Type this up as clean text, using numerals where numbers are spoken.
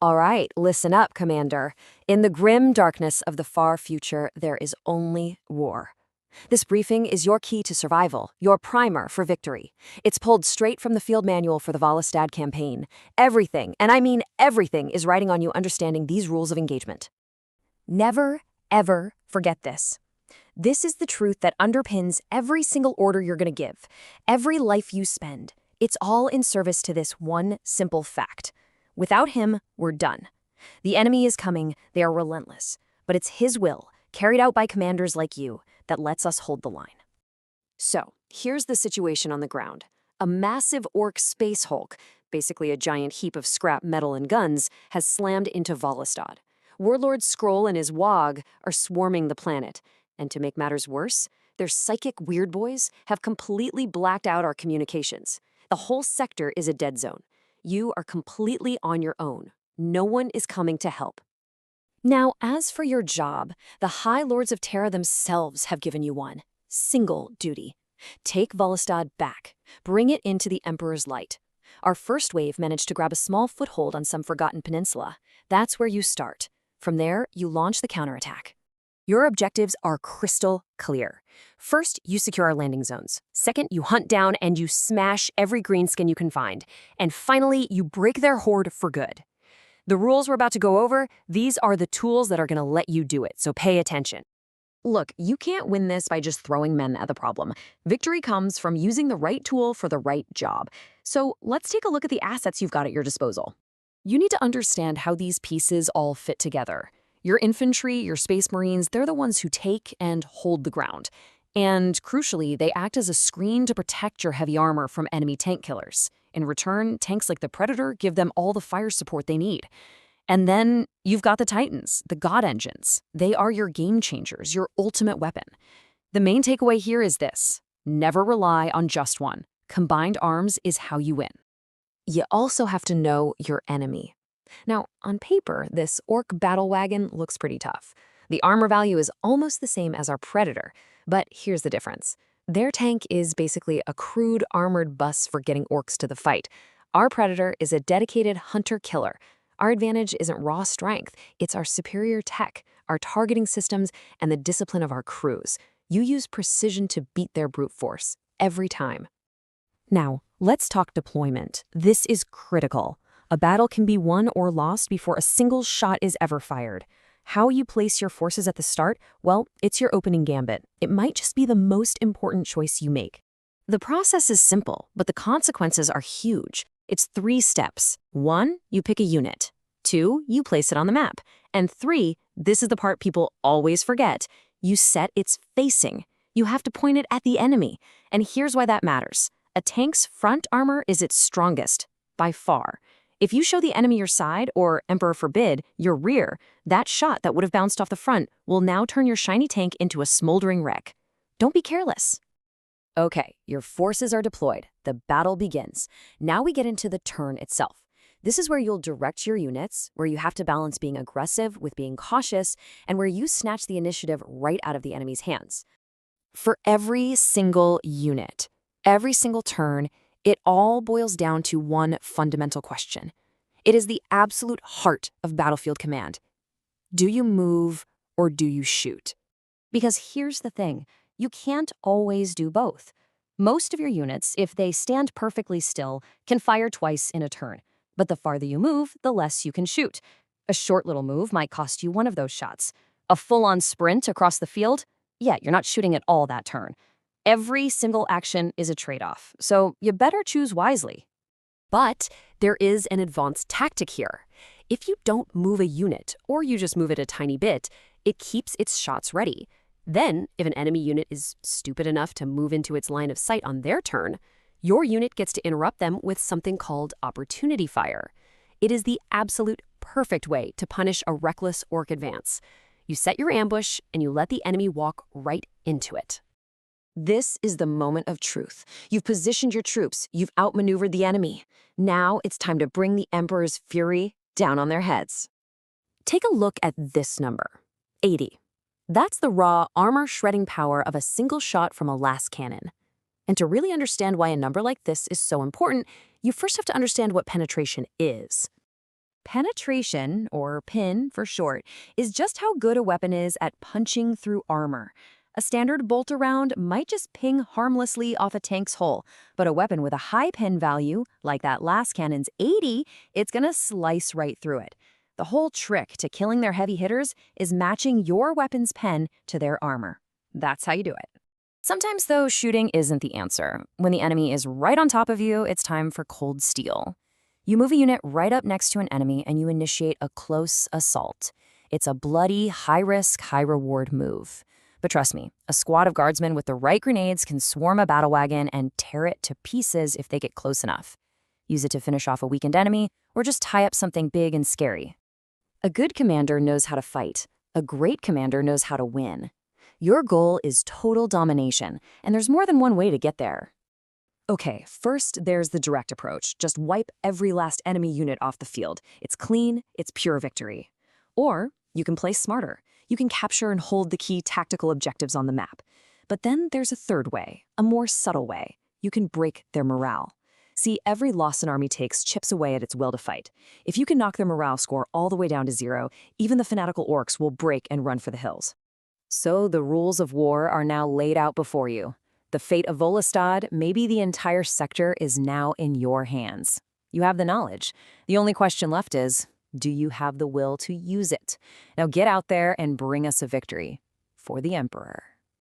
All right, listen up, Commander. In the grim darkness of the far future, there is only war. This briefing is your key to survival, your primer for victory. It's pulled straight from the field manual for the Volostad campaign. Everything, and I mean everything, is riding on you understanding these rules of engagement. Never, ever forget this. This is the truth that underpins every single order you're going to give, every life you spend. It's all in service to this one simple fact. Without him, we're done. The enemy is coming, they are relentless, but it's his will, carried out by commanders like you, that lets us hold the line. So, here's the situation on the ground. A massive orc space hulk, basically a giant heap of scrap metal and guns, has slammed into Volostad. Warlord Skrull and his Wog are swarming the planet, and to make matters worse, their psychic weird boys have completely blacked out our communications. The whole sector is a dead zone. You are completely on your own. No one is coming to help. Now, as for your job, the High Lords of Terra themselves have given you one single duty. Take Volostad back. Bring it into the Emperor's light. Our first wave managed to grab a small foothold on some forgotten peninsula. That's where you start. From there, you launch the counterattack. Your objectives are crystal clear. First, you secure our landing zones. Second, you hunt down and you smash every greenskin you can find. And finally, you break their horde for good. The rules we're about to go over, these are the tools that are going to let you do it, so pay attention. Look, you can't win this by just throwing men at the problem. Victory comes from using the right tool for the right job. So let's take a look at the assets you've got at your disposal. You need to understand how these pieces all fit together. Your infantry, your space marines, they're the ones who take and hold the ground. And crucially, they act as a screen to protect your heavy armor from enemy tank killers. In return, tanks like the Predator give them all the fire support they need. And then you've got the Titans, the God Engines. They are your game changers, your ultimate weapon. The main takeaway here is this: never rely on just one. Combined arms is how you win. You also have to know your enemy. Now, on paper, this orc battle wagon looks pretty tough. The armor value is almost the same as our Predator, but here's the difference. Their tank is basically a crude armored bus for getting orcs to the fight. Our Predator is a dedicated hunter-killer. Our advantage isn't raw strength, it's our superior tech, our targeting systems, and the discipline of our crews. You use precision to beat their brute force, every time. Now, let's talk deployment. This is critical. A battle can be won or lost before a single shot is ever fired. How you place your forces at the start? Well, it's your opening gambit. It might just be the most important choice you make. The process is simple, but the consequences are huge. It's 3 steps. 1, you pick a unit. 2, you place it on the map. And 3, this is the part people always forget, you set its facing. You have to point it at the enemy. And here's why that matters. A tank's front armor is its strongest, by far. If you show the enemy your side, or, Emperor forbid, your rear, that shot that would have bounced off the front will now turn your shiny tank into a smoldering wreck. Don't be careless. Okay, your forces are deployed. The battle begins. Now we get into the turn itself. This is where you'll direct your units, where you have to balance being aggressive with being cautious, and where you snatch the initiative right out of the enemy's hands. For every single unit, every single turn, it all boils down to one fundamental question. It is the absolute heart of battlefield command. Do you move or do you shoot? Because here's the thing, you can't always do both. Most of your units, if they stand perfectly still, can fire twice in a turn. But the farther you move, the less you can shoot. A short little move might cost you one of those shots. A full-on sprint across the field? Yeah, you're not shooting at all that turn. Every single action is a trade-off, so you better choose wisely. But there is an advanced tactic here. If you don't move a unit, or you just move it a tiny bit, it keeps its shots ready. Then, if an enemy unit is stupid enough to move into its line of sight on their turn, your unit gets to interrupt them with something called opportunity fire. It is the absolute perfect way to punish a reckless orc advance. You set your ambush, and you let the enemy walk right into it. This is the moment of truth. You've positioned your troops, you've outmaneuvered the enemy. Now it's time to bring the Emperor's fury down on their heads. Take a look at this number, 80. That's the raw armor-shredding power of a single shot from a las cannon. And to really understand why a number like this is so important, you first have to understand what penetration is. Penetration, or pin for short, is just how good a weapon is at punching through armor. A standard bolt round might just ping harmlessly off a tank's hull, but a weapon with a high pin value, like that last cannon's 80, it's gonna slice right through it. The whole trick to killing their heavy hitters is matching your weapon's pen to their armor. That's how you do it. Sometimes, though, shooting isn't the answer. When the enemy is right on top of you, it's time for cold steel. You move a unit right up next to an enemy and you initiate a close assault. It's a bloody, high-risk, high-reward move. But trust me, a squad of guardsmen with the right grenades can swarm a battle wagon and tear it to pieces if they get close enough. Use it to finish off a weakened enemy, or just tie up something big and scary. A good commander knows how to fight. A great commander knows how to win. Your goal is total domination, and there's more than one way to get there. Okay, first there's the direct approach. Just wipe every last enemy unit off the field. It's clean, it's pure victory. Or you can play smarter. You can capture and hold the key tactical objectives on the map. But then there's a third way, a more subtle way. You can break their morale. See, every loss an army takes chips away at its will to fight. If you can knock their morale score all the way down to 0, even the fanatical orcs will break and run for the hills. So the rules of war are now laid out before you. The fate of Volostad, maybe the entire sector, is now in your hands. You have the knowledge. The only question left is, do you have the will to use it? Now get out there and bring us a victory for the Emperor.